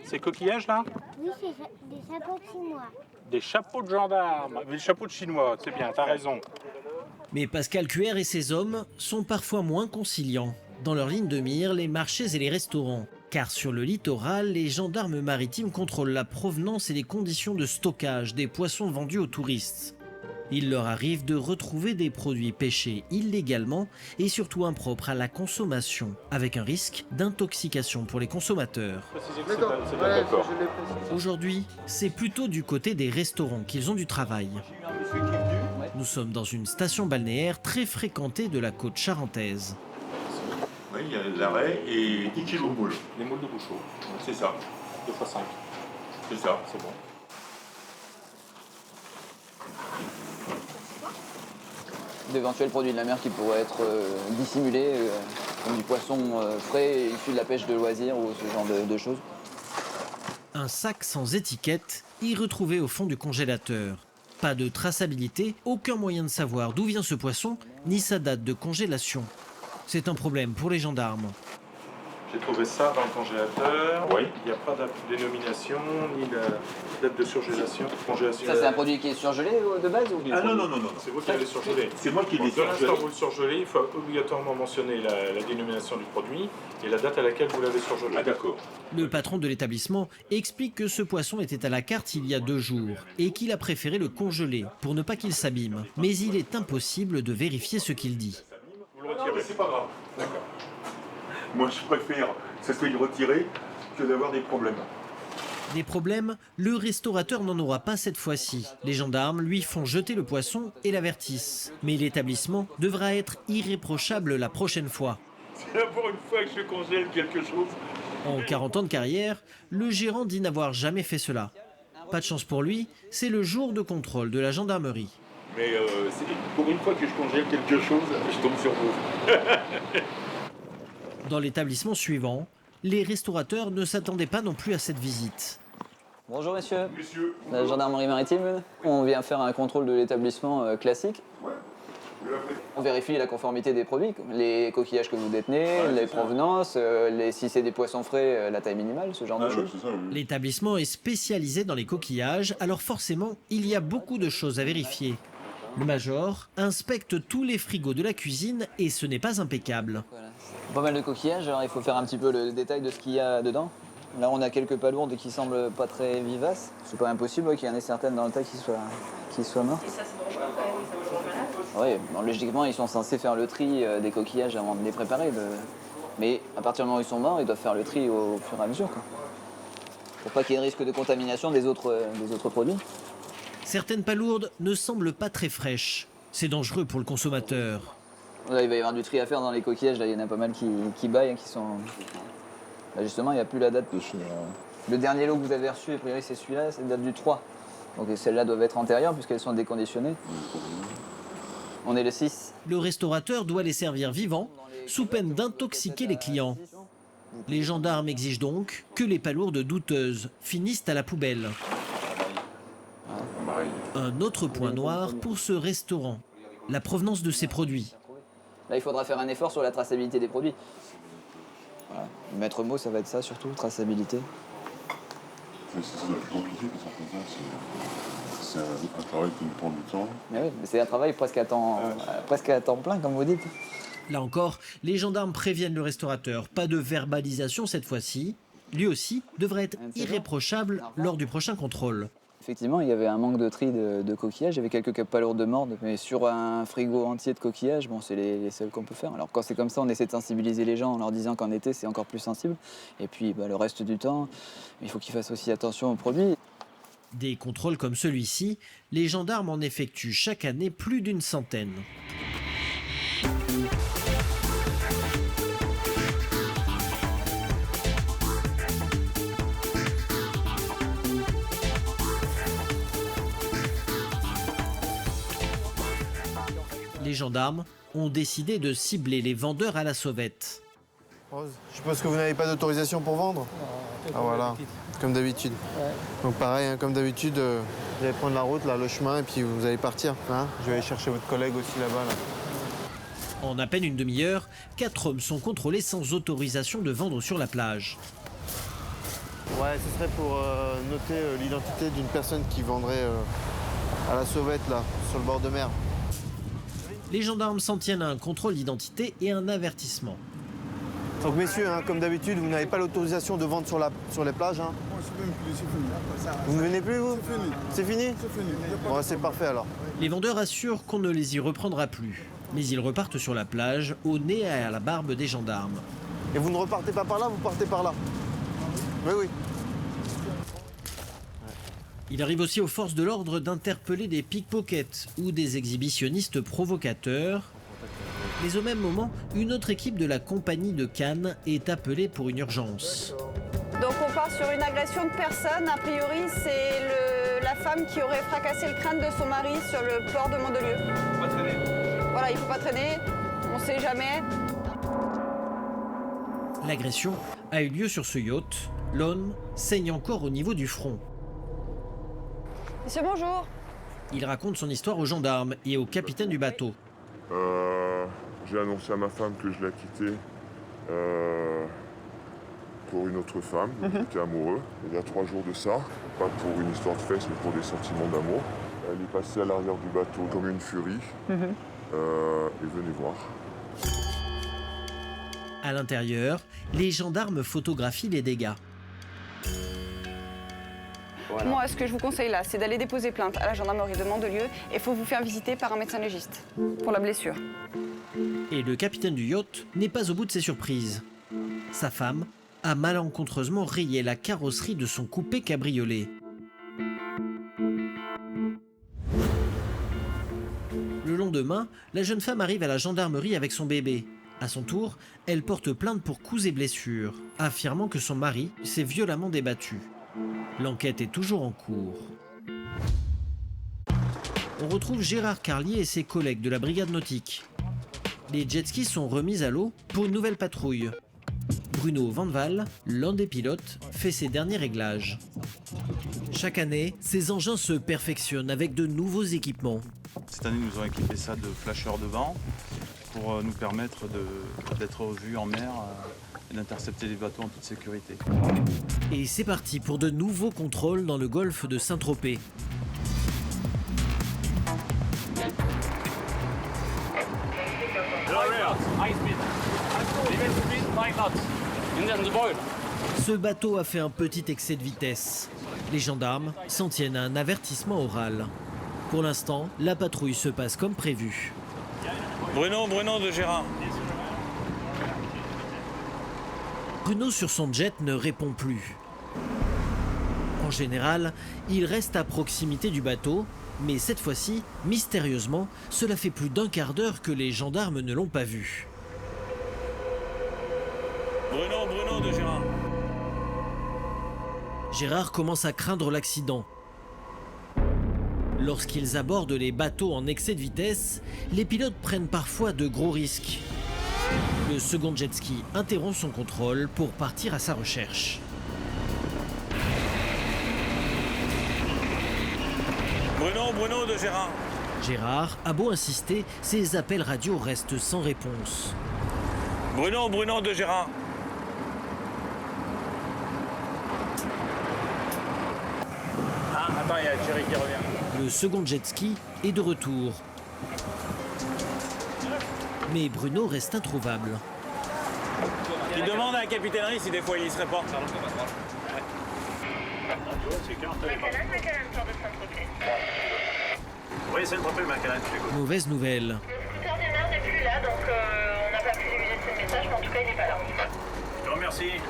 Ces coquillages, là? Oui, c'est des chapeaux chinois. Des chapeaux de gendarmes. Des chapeaux de chinois, c'est bien, t'as raison. Mais Pascal Cuer et ses hommes sont parfois moins conciliants. Dans leur ligne de mire, les marchés et les restaurants. Car sur le littoral, les gendarmes maritimes contrôlent la provenance et les conditions de stockage des poissons vendus aux touristes. Il leur arrive de retrouver des produits pêchés illégalement et surtout impropres à la consommation, avec un risque d'intoxication pour les consommateurs. Aujourd'hui, c'est plutôt du côté des restaurants qu'ils ont du travail. Nous sommes dans une station balnéaire très fréquentée de la côte charentaise. Oui, il y a l'arrêt et 10 kg de moules. Les moules de bouchot. C'est ça. 2 x 5. C'est ça. C'est bon. D'éventuels produits de la mer qui pourraient être dissimulés, comme du poisson frais issu de la pêche de loisirs ou ce genre de choses. Un sac sans étiquette y retrouvé au fond du congélateur. Pas de traçabilité, aucun moyen de savoir d'où vient ce poisson, ni sa date de congélation. C'est un problème pour les gendarmes. J'ai trouvé ça dans le congélateur. Oui. Il n'y a pas de dénomination, ni de date de surgélation. Ça, c'est un produit qui est surgelé de base ou... Ah non, c'est vous qui l'avez surgelé. C'est moi qui l'ai Dès surgelé. l'instant où vous le surgelez, il faut obligatoirement mentionner la dénomination du produit et la date à laquelle vous l'avez surgelé. Ah d'accord. Le patron de l'établissement explique que ce poisson était à la carte il y a 2 jours et qu'il a préféré le congeler pour ne pas qu'il s'abîme. Mais il est impossible de vérifier ce qu'il dit. Vous le retirez. C'est pas grave. D'accord. Moi, je préfère que ça soit retiré que d'avoir des problèmes. Des problèmes, le restaurateur n'en aura pas cette fois-ci. Les gendarmes lui font jeter le poisson et l'avertissent. Mais l'établissement devra être irréprochable la prochaine fois. C'est la première fois que je congèle quelque chose. En 40 ans de carrière, le gérant dit n'avoir jamais fait cela. Pas de chance pour lui, c'est le jour de contrôle de la gendarmerie. Mais pour une fois que je congèle quelque chose, je tombe sur vous. Dans l'établissement suivant, les restaurateurs ne s'attendaient pas non plus à cette visite. Bonjour messieurs. La gendarmerie maritime. On vient faire un contrôle de l'établissement classique. On vérifie la conformité des produits, les coquillages que vous détenez, les provenances, si c'est des poissons frais, la taille minimale, ce genre de choses. L'établissement est spécialisé dans les coquillages, alors forcément, il y a beaucoup de choses à vérifier. Le major inspecte tous les frigos de la cuisine et ce n'est pas impeccable. Voilà. Pas mal de coquillages, alors il faut faire un petit peu le détail de ce qu'il y a dedans. Là, on a quelques palourdes qui semblent pas très vivaces. C'est pas impossible qu'il y en ait certaines dans le tas qui soient mortes. Et ça, c'est dangereux quand même, oui, bon, logiquement, ils sont censés faire le tri des coquillages avant de les préparer. Mais à partir du moment où ils sont morts, ils doivent faire le tri au fur et à mesure, quoi. Pour pas qu'il y ait de risque de contamination des autres produits. Certaines palourdes ne semblent pas très fraîches. C'est dangereux pour le consommateur. Là, il va y avoir du tri à faire dans les coquillages. Là, il y en a pas mal qui baillent, qui sont... Là, justement, il n'y a plus la date dessus. Le dernier lot que vous avez reçu, a priori, c'est celui-là, c'est la date du 3. Donc celles-là doivent être antérieures puisqu'elles sont déconditionnées. On est le 6. Le restaurateur doit les servir vivants, sous peine d'intoxiquer les clients. Les gendarmes exigent donc que les palourdes douteuses finissent à la poubelle. Un autre point noir pour ce restaurant, la provenance de ses produits. Là, il faudra faire un effort sur la traçabilité des produits. Voilà. Le maître mot, ça va être ça surtout, traçabilité. C'est ça le plus compliqué parce que c'est un travail qui nous prend du temps. Mais oui, c'est un travail presque à temps plein, comme vous dites. Là encore, les gendarmes préviennent le restaurateur. Pas de verbalisation cette fois-ci. Lui aussi devrait être irréprochable lors du prochain contrôle. Effectivement, il y avait un manque de tri de coquillages. Il y avait quelques palourdes mortes, mais sur un frigo entier de coquillages, bon, c'est les seuls qu'on peut faire. Alors quand c'est comme ça, on essaie de sensibiliser les gens en leur disant qu'en été, c'est encore plus sensible. Et puis le reste du temps, il faut qu'ils fassent aussi attention aux produits. Des contrôles comme celui-ci, les gendarmes en effectuent chaque année plus d'une centaine. Les gendarmes ont décidé de cibler les vendeurs à la sauvette. Rose, je suppose que vous n'avez pas d'autorisation pour vendre? Ah voilà, comme d'habitude. Ouais. Donc pareil, hein, comme d'habitude, vous allez prendre la route, là, le chemin, et puis vous allez partir. Hein, je vais aller chercher votre collègue aussi là-bas. Là. En à peine une demi-heure, 4 hommes sont contrôlés sans autorisation de vendre sur la plage. Ouais, ce serait pour noter l'identité d'une personne qui vendrait à la sauvette, là, sur le bord de mer. Les gendarmes s'en tiennent à un contrôle d'identité et un avertissement. Donc messieurs, hein, comme d'habitude, vous n'avez pas l'autorisation de vendre sur les plages. Hein. Vous ne venez plus, vous? C'est fini. C'est fini. Bon, c'est parfait alors. Les vendeurs assurent qu'on ne les y reprendra plus. Mais ils repartent sur la plage, au nez et à la barbe des gendarmes. Et vous ne repartez pas par là, vous partez par là? Oui, oui. Il arrive aussi aux forces de l'ordre d'interpeller des pickpockets ou des exhibitionnistes provocateurs. Mais au même moment, une autre équipe de la compagnie de Cannes est appelée pour une urgence. Donc on part sur une agression de personne. A priori, c'est la femme qui aurait fracassé le crâne de son mari sur le port de Mandelieu. Il ne faut pas traîner. Voilà, il ne faut pas traîner. On ne sait jamais. L'agression a eu lieu sur ce yacht. L'homme saigne encore au niveau du front. Monsieur, bonjour. Il raconte son histoire aux gendarmes et au capitaine du bateau. J'ai annoncé à ma femme que je la quittais pour une autre femme, qui était amoureux. Il y a 3 jours de ça, pas pour une histoire de fesses, mais pour des sentiments d'amour. Elle est passée à l'arrière du bateau comme une furie. Et venez voir. À l'intérieur, les gendarmes photographient les dégâts. Voilà. Moi, ce que je vous conseille là, c'est d'aller déposer plainte à la gendarmerie de Mandelieu et il faut vous faire visiter par un médecin légiste pour la blessure. Et le capitaine du yacht n'est pas au bout de ses surprises. Sa femme a malencontreusement rayé la carrosserie de son coupé cabriolet. Le lendemain, la jeune femme arrive à la gendarmerie avec son bébé. À son tour, elle porte plainte pour coups et blessures, affirmant que son mari s'est violemment débattu. L'enquête est toujours en cours. on retrouve Gérard Carlier et ses collègues de la brigade nautique. Les jet skis sont remis à l'eau pour une nouvelle patrouille. Bruno Vandeval, l'un des pilotes, fait ses derniers réglages. Chaque année, ces engins se perfectionnent avec de nouveaux équipements. Cette année, nous avons équipé ça de flasheurs de vent pour nous permettre d'être vus en mer et d'intercepter les bateaux en toute sécurité. Et c'est parti pour de nouveaux contrôles dans le golfe de Saint-Tropez. Ce bateau a fait un petit excès de vitesse. Les gendarmes s'en tiennent à un avertissement oral. Pour l'instant, la patrouille se passe comme prévu. Bruno de Gérard. Bruno sur son jet ne répond plus. En général, il reste à proximité du bateau, mais cette fois-ci, mystérieusement, cela fait plus d'un quart d'heure que les gendarmes ne l'ont pas vu. Bruno de Gérard. Gérard commence à craindre l'accident. Lorsqu'ils abordent les bateaux en excès de vitesse, les pilotes prennent parfois de gros risques. Le second jet ski interrompt son contrôle pour partir à sa recherche. Bruno de Gérard. Gérard a beau insister, ses appels radio restent sans réponse. Bruno de Gérard. Ah, attends, il y a Thierry qui revient. Le second jet ski est de retour. Mais Bruno reste introuvable. Il demande à la capitainerie si des fois il se reporte. Oui, c'est le Saint-Tropez, Macallan, je t'écoute. Mauvaise nouvelle. Le scooter du maire n'est plus là, donc on n'a pas pu lui laisser le message, mais en tout cas, il n'est pas là. Je te remercie.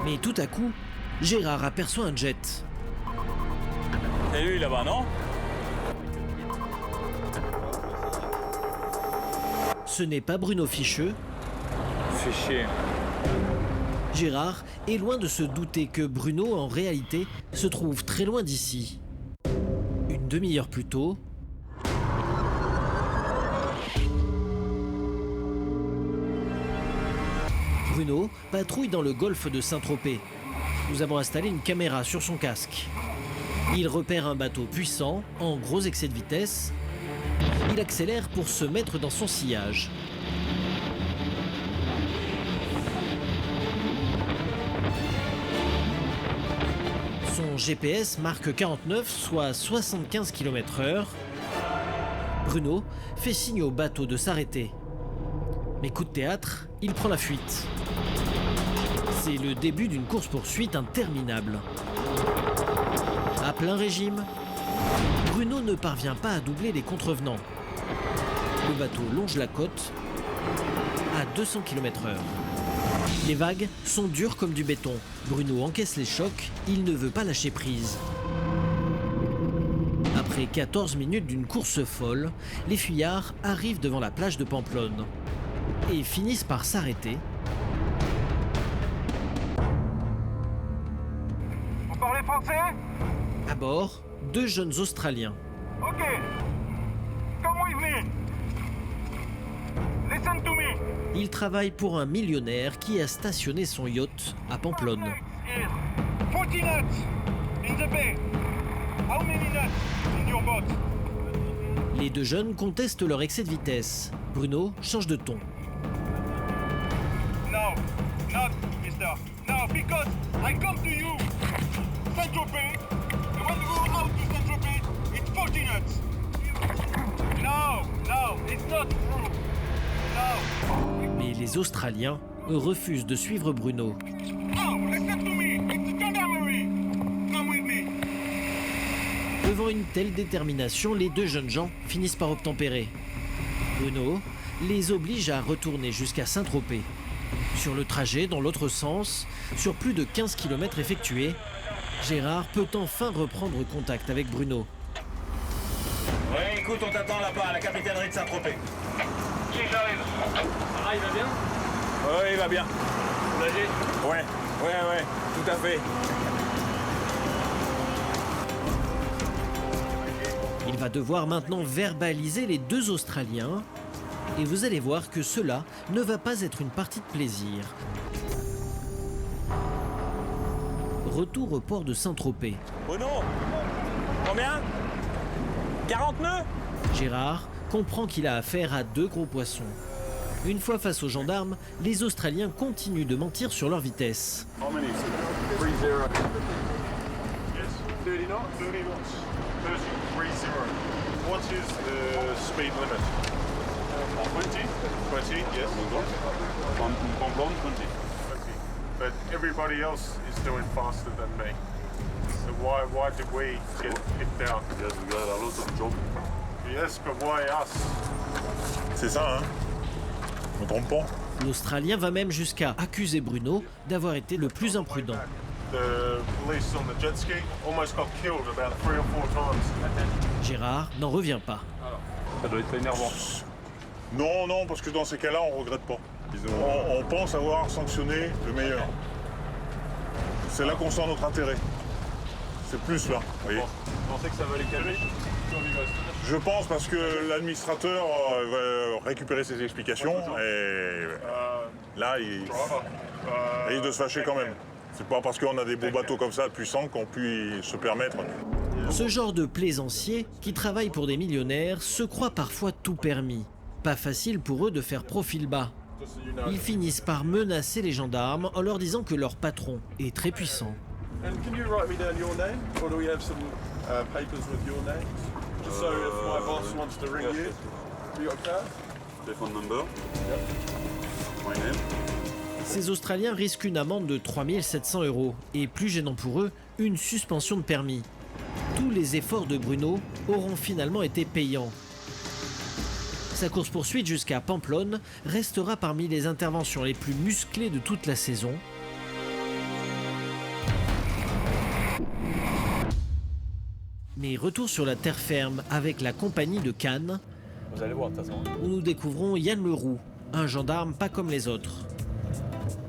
Mais tout à coup, Gérard aperçoit un jet. C'est lui là-bas, non? Ce n'est pas Bruno Ficheux. Fait chier. Gérard est loin de se douter que Bruno, en réalité, se trouve très loin d'ici. Une demi-heure plus tôt, Bruno patrouille dans le golfe de Saint-Tropez. Nous avons installé une caméra sur son casque. Il repère un bateau puissant, en gros excès de vitesse. Il accélère pour se mettre dans son sillage. Son GPS marque 49, soit 75 km/h. Bruno fait signe au bateau de s'arrêter. Mais coup de théâtre, il prend la fuite. C'est le début d'une course-poursuite interminable. À plein régime, Bruno ne parvient pas à doubler les contrevenants. Le bateau longe la côte à 200 km/h. Les vagues sont dures comme du béton. Bruno encaisse les chocs, il ne veut pas lâcher prise. Après 14 minutes d'une course folle, les fuyards arrivent devant la plage de Pamplonne et finissent par s'arrêter. Vous parlez français? À bord, 2 jeunes Australiens. Ok. Comment il venait? Listen to me. Ils travaillent pour un millionnaire qui a stationné son yacht à Pamplonne. 40 knots in the bay. How many knots in your boat? Les 2 jeunes contestent leur excès de vitesse. Bruno change de ton. No, not, mister. No, because I come to you, Saint-Tropez, and when you go out to Saint-Tropez, it's 40 knots. No, it's not true. No. Mais les Australiens refusent de suivre Bruno. No, listen to me. It's gendarmerie. Come with me. Devant une telle détermination, les 2 jeunes gens finissent par obtempérer. Bruno les oblige à retourner jusqu'à Saint-Tropez. Sur le trajet, dans l'autre sens, sur plus de 15 km effectués, Gérard peut enfin reprendre contact avec Bruno. Ouais, écoute, on t'attend là-bas à la capitainerie de Saint-Tropez. Si, j'arrive. Ah, il va bien? Ouais, il va bien. Soulagé? Ouais. Ouais, tout à fait. Il va devoir maintenant verbaliser les deux Australiens. Et vous allez voir que cela ne va pas être une partie de plaisir. Retour au port de Saint-Tropez. Bruno, combien 40 nœuds? Gérard comprend qu'il a affaire à deux gros poissons. Une fois face aux gendarmes, les Australiens continuent de mentir sur leur vitesse. How many? 30. Yes, 30 knots? 30 knots. 30, 30. What is the speed limit? 20? 20, yes. Pamplona, 20. But everybody else is doing faster than me. So why did we get picked out? Yes, we got a lot of job. Yes, but why us? C'est ça, hein? Je me trompe pas. L'Australien va même jusqu'à accuser Bruno d'avoir été le plus imprudent. The police on the jet ski almost got killed about 3 or 4 times. Gérard n'en revient pas. Ça doit être énervant. Non, parce que dans ces cas-là, on regrette pas. On pense avoir sanctionné le meilleur. C'est là qu'on sent notre intérêt. C'est plus là, vous voyez. Vous pensez que ça va les calmer? Je pense parce que l'administrateur va récupérer ses explications et là, il risque de se fâcher quand même. C'est pas parce qu'on a des beaux bateaux comme ça, puissants, qu'on puisse se permettre. Ce genre de plaisanciers qui travaillent pour des millionnaires se croient parfois tout permis. Pas facile pour eux de faire profil bas. Ils finissent par menacer les gendarmes en leur disant que leur patron est très puissant. And can you write me down your name, or do we have some papers with your name? Just so if my boss wants to ring you, you got a card? Telephone number. My name. Ces Australiens risquent une amende de 3 700 € et, plus gênant pour eux, une suspension de permis. Tous les efforts de Bruno auront finalement été payants. Sa course-poursuite jusqu'à Pamplona restera parmi les interventions les plus musclées de toute la saison. Mais retour sur la terre ferme avec la compagnie de Cannes, Vous allez voir de toute façon. où nous découvrons Yann Leroux, un gendarme pas comme les autres.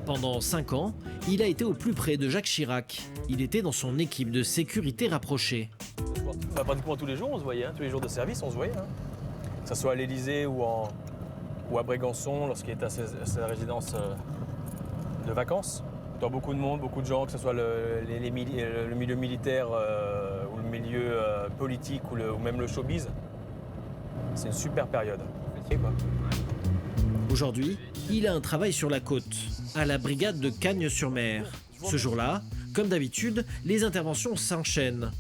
Pendant 5 ans, il a été au plus près de Jacques Chirac. Il était dans son équipe de sécurité rapprochée. Bah, pratiquement tous les jours, on se voyait, hein. Tous les jours de service, on se voyait. Hein. Que ce soit à l'Élysée ou à Brégançon, lorsqu'il était à sa résidence de vacances. Dans beaucoup de monde, beaucoup de gens, que ce soit le milieu militaire ou le milieu politique ou même le showbiz. C'est une super période. Aujourd'hui, il a un travail sur la côte, à la brigade de Cagnes-sur-Mer. Ce jour-là, comme d'habitude, les interventions s'enchaînent.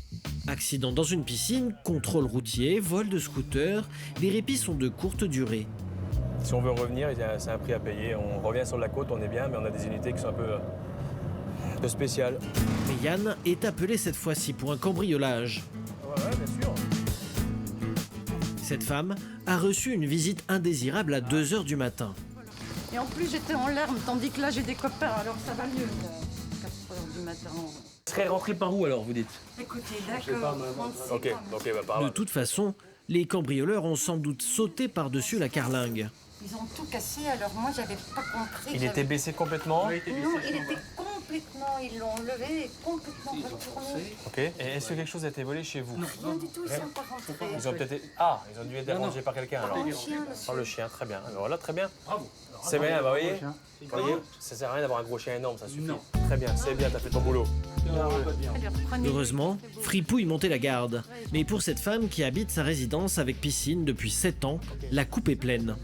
Accident dans une piscine, contrôle routier, vol de scooter, les répits sont de courte durée. Si on veut revenir, c'est un prix à payer. On revient sur la côte, on est bien, mais on a des unités qui sont un peu spéciales. Mais Yann est appelé cette fois-ci pour un cambriolage. Ouais, bien sûr. Cette femme a reçu une visite indésirable à 2 h du matin. Et en plus, j'étais en larmes, tandis que là, j'ai des copains, alors ça va mieux. 4 h du matin. Vous serez rentré par où alors, vous dites? Écoutez, d'accord. Ok, bah par là. De toute façon, les cambrioleurs ont sans doute sauté par-dessus la carlingue. Ils ont tout cassé, alors moi, j'avais pas compris. Il était baissé complètement? Non, il était complètement, ils l'ont enlevé et complètement retourné. Ok, et est-ce que quelque chose a été volé chez vous? Rien du tout, ils sont pas rentrés. Ils ont peut-être... Ah, ils ont dû être dérangés par quelqu'un alors. Par le chien, monsieur. Par le chien, très bien. Alors là, très bien. Bravo. C'est bien, bah vous voyez, ça sert à rien d'avoir un gros chien énorme, ça suffit. Non. Très bien, c'est bien, t'as fait ton boulot. Heureusement, Fripouille montait la garde. Mais pour cette femme qui habite sa résidence avec piscine depuis 7 ans, la coupe est pleine.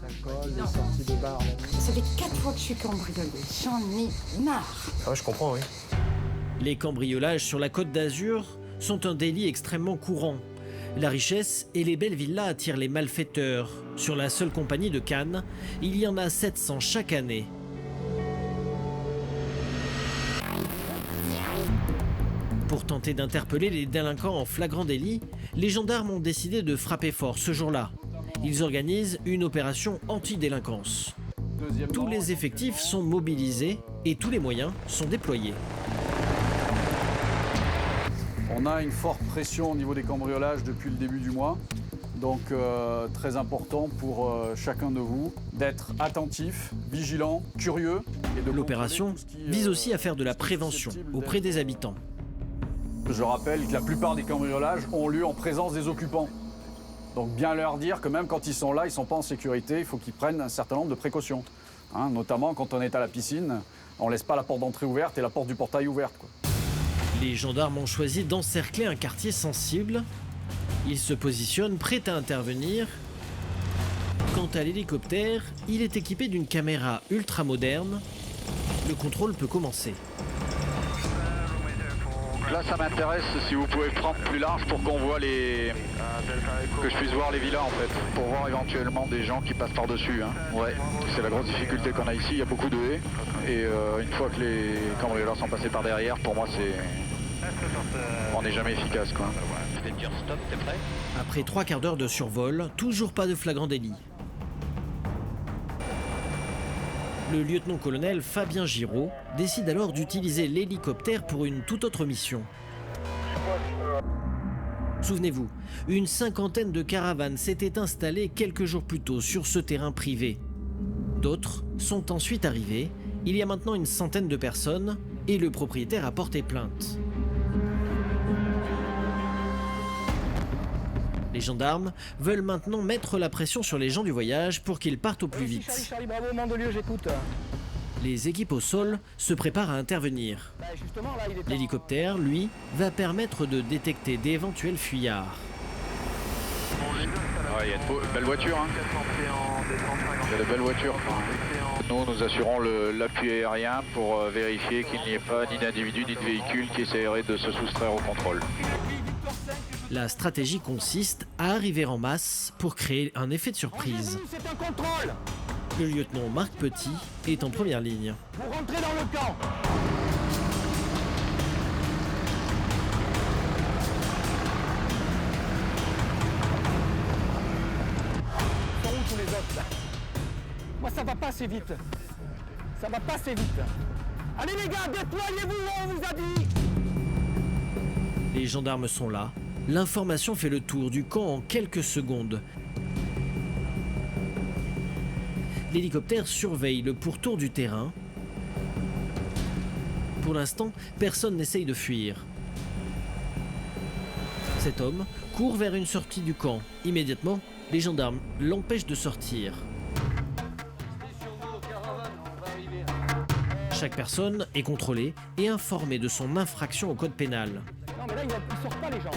Ça fait 4 fois que je suis cambriolée. J'en ai marre. Ah ouais, je comprends, oui. Les cambriolages sur la Côte d'Azur sont un délit extrêmement courant. La richesse et les belles villas attirent les malfaiteurs. Sur la seule compagnie de Cannes, il y en a 700 chaque année. Pour tenter d'interpeller les délinquants en flagrant délit, les gendarmes ont décidé de frapper fort ce jour-là. Ils organisent une opération anti-délinquance. Tous les effectifs sont mobilisés et tous les moyens sont déployés. On a une forte pression au niveau des cambriolages depuis le début du mois. Donc très important pour chacun de vous d'être attentif, vigilant, curieux. L'opération vise aussi à faire de la prévention auprès des habitants. Je rappelle que la plupart des cambriolages ont lieu en présence des occupants. Donc bien leur dire que même quand ils sont là, ils ne sont pas en sécurité, il faut qu'ils prennent un certain nombre de précautions. Hein, notamment quand on est à la piscine, on ne laisse pas la porte d'entrée ouverte et la porte du portail ouverte, quoi. Les gendarmes ont choisi d'encercler un quartier sensible. Ils se positionnent prêts à intervenir. Quant à l'hélicoptère, il est équipé d'une caméra ultra moderne. Le contrôle peut commencer. Là, ça m'intéresse si vous pouvez prendre plus large pour qu'on voit que je puisse voir les villas en fait, pour voir éventuellement des gens qui passent par-dessus. Hein. Ouais, c'est la grosse difficulté qu'on a ici, il y a beaucoup de haies. Et une fois que les cambrioleurs sont passés par derrière, pour moi, on n'est jamais efficace, quoi. Je vais te dire stop, t'es prêt ? Après 3 quarts d'heure de survol, toujours pas de flagrant délit. Le lieutenant-colonel Fabien Giraud décide alors d'utiliser l'hélicoptère pour une toute autre mission. Souvenez-vous, une cinquantaine de caravanes s'étaient installées quelques jours plus tôt sur ce terrain privé. D'autres sont ensuite arrivées. Il y a maintenant une centaine de personnes et le propriétaire a porté plainte. Les gendarmes veulent maintenant mettre la pression sur les gens du voyage pour qu'ils partent au plus vite. Charlie, bravo, Mandelieu, j'écoute. Les équipes au sol se préparent à intervenir. L'hélicoptère, lui, va permettre de détecter d'éventuels fuyards. Ouais, il y a de belles voitures. Hein. Il y a de belles voitures. Nous assurons l'appui aérien pour vérifier qu'il n'y ait pas ni d'individu ni de véhicule qui essaierait de se soustraire au contrôle. La stratégie consiste à arriver en masse pour créer un effet de surprise. C'est un contrôle. Le lieutenant Marc Petit est en première ligne. Vous rentrez dans le camp. Ils sont où tous les autres là? Moi ça va pas assez vite. Ça va pas assez vite. Allez les gars, déployez-vous, on vous a dit. Les gendarmes sont là. L'information fait le tour du camp en quelques secondes. L'hélicoptère surveille le pourtour du terrain. Pour l'instant, personne n'essaye de fuir. Cet homme court vers une sortie du camp. Immédiatement, les gendarmes l'empêchent de sortir. Chaque personne est contrôlée et informée de son infraction au code pénal. Non mais là ils sortent pas les gens.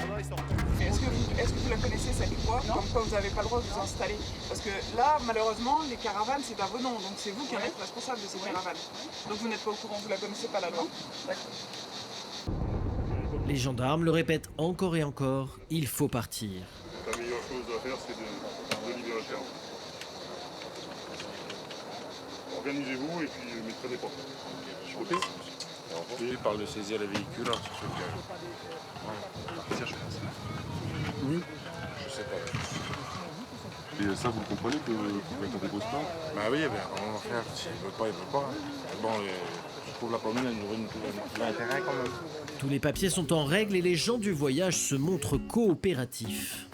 Est-ce que vous la connaissez cette loi, comme quoi vous n'avez pas le droit de vous installer? Parce que là, malheureusement, les caravanes, c'est à vos noms, donc c'est vous qui en êtes responsable de ces caravanes. Donc vous n'êtes pas au courant, vous la connaissez pas la loi. Les gendarmes le répètent encore et encore, il faut partir. La meilleure chose à faire, c'est de libérer le terrain. Organisez-vous et puis ne traînez pas. Ok. Il parle de saisir les véhicules, hein, sur ce cas. Ouais. Oui. Je sais pas. Et ça, vous comprenez que quand on dépose pas? Bah oui, ben, on va faire. S'il veut pas, il veut pas. Bon, je trouve la commune, elle nous trouve intérêt quand même. Tous les papiers sont en règle et les gens du voyage se montrent coopératifs.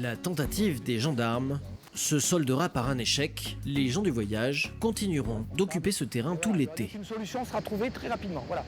La tentative des gendarmes se soldera par un échec. Les gens du voyage continueront d'occuper ce terrain tout l'été. Une solution sera trouvée très rapidement. Voilà.